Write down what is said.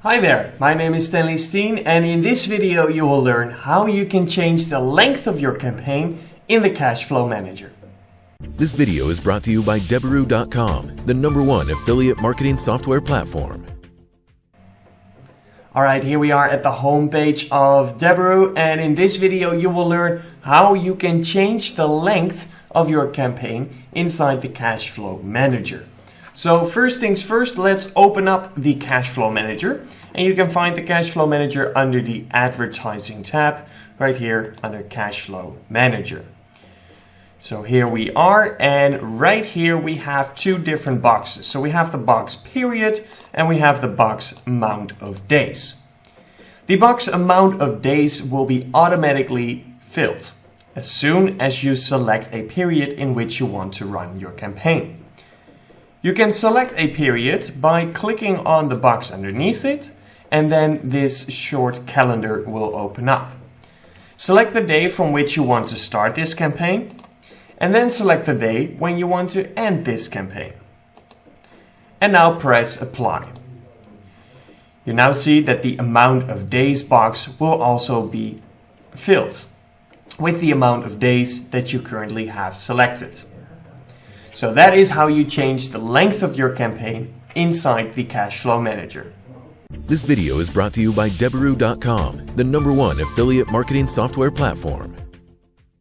Hi there, my name is Stanley Steen, and in this video you will learn how you can change the length of your campaign in the Cash Flow Manager. This video is brought to you by Deberoo.com, the #1 affiliate marketing software platform. Alright, here we are at the home page of Deberoo, and in this video you will learn how you can change the length of your campaign inside the Cash Flow Manager. So first things first, let's open up the Cash Flow Manager, and you can find the Cash Flow Manager under the Advertising tab right here under Cash Flow Manager. So here we are, and right here we have two different boxes. So we have the box period and we have the box amount of days. The box amount of days will be automatically filled as soon as you select a period in which you want to run your campaign. You can select a period by clicking on the box underneath it, and then this short calendar will open up. Select the day from which you want to start this campaign, and then select the day when you want to end this campaign. And now press apply. You now see that the amount of days box will also be filled with the amount of days that you currently have selected. So that is how you change the length of your campaign inside the Cash Flow Manager. This video is brought to you by Deberoo.com, the #1 affiliate marketing software platform.